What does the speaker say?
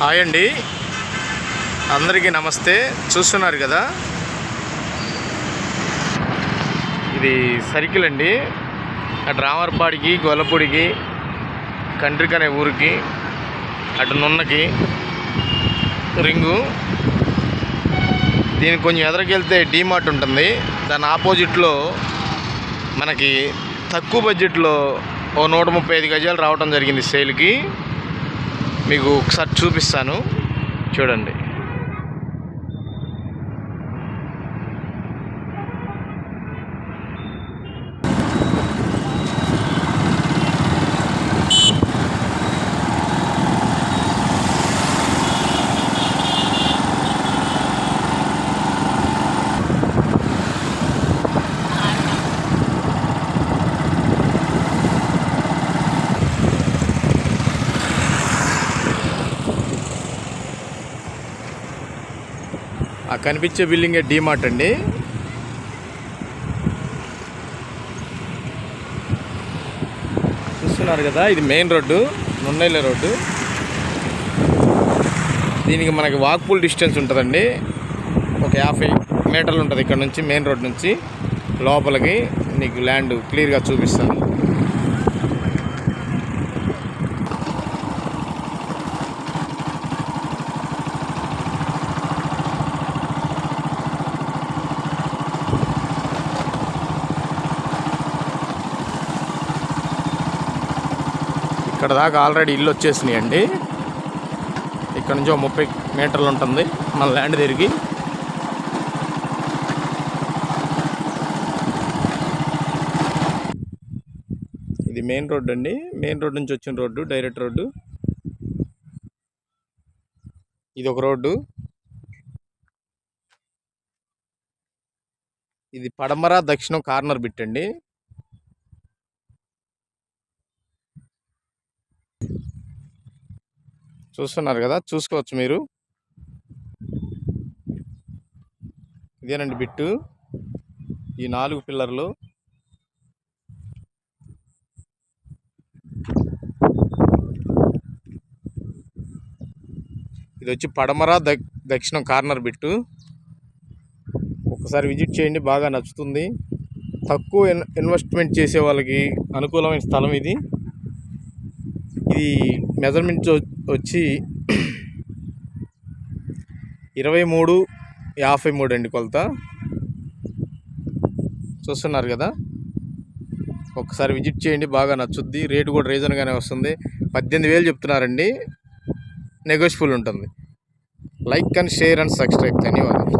Hi అండి, అందరికీ నమస్తే. చూస్తున్నారు కదా, ఇది సర్కిల్ అండి. అటు రామర్పాడికి, గొల్లపూడికి, కండ్రిక అనే ఊరికి, అటు నున్నకి రింగు. దీనికి కొంచెం ఎదరికెళ్తే డీమార్ట్ ఉంటుంది. దాని ఆపోజిట్లో మనకి తక్కువ బడ్జెట్లో ఓ 135 గజాలు రావడం జరిగింది సేల్కి. మీకు ఒకసారి చూపిస్తాను, చూడండి. ఆ కనిపించే బిల్డింగే డీమార్ట్ అండి. చూస్తున్నారు కదా, ఇది మెయిన్ రోడ్డు, నున్నెల రోడ్డు. దీనికి మనకి వాక్ఫుల్ డిస్టెన్స్ ఉంటుందండి. ఒక 50 మీటర్లు ఉంటుంది ఇక్కడ నుంచి, మెయిన్ రోడ్ నుంచి లోపలికి. నీకు ల్యాండ్ క్లియర్గా చూపిస్తాను. ఇక్కడ దాకా ఆల్రెడీ ఇల్లు వచ్చేసినాయి అండి. ఇక్కడ నుంచి 30 మీటర్లు ఉంటుంది మన ల్యాండ్ తిరిగి. ఇది మెయిన్ రోడ్ అండి. మెయిన్ రోడ్ నుంచి వచ్చిన రోడ్డు, డైరెక్ట్ రోడ్డు. ఇది ఒక రోడ్డు. ఇది పడమర దక్షిణం కార్నర్ బిట్ అండి. చూస్తున్నారు కదా, చూసుకోవచ్చు మీరు. ఇదేనండి బిట్టు, ఈ 4 పిల్లర్లు. ఇది వచ్చి పడమర దక్షిణం కార్నర్ బిట్టు. ఒకసారి విజిట్ చేయండి, బాగా నచ్చుతుంది. తక్కువ ఇన్వెస్ట్మెంట్ చేసే వాళ్ళకి అనుకూలమైన స్థలం ఇది. ఇది మెజర్మెంట్ వచ్చి 23:53 అండి కొలత. చూస్తున్నారు కదా, ఒకసారి విజిట్ చేయండి, బాగా నచ్చుద్ది. రేటు కూడా రీజన్గానే వస్తుంది. 18,000 చెప్తున్నారండి, నెగోషియబుల్ ఉంటుంది. Like and share and subscribe. ధన్యవాదాలు.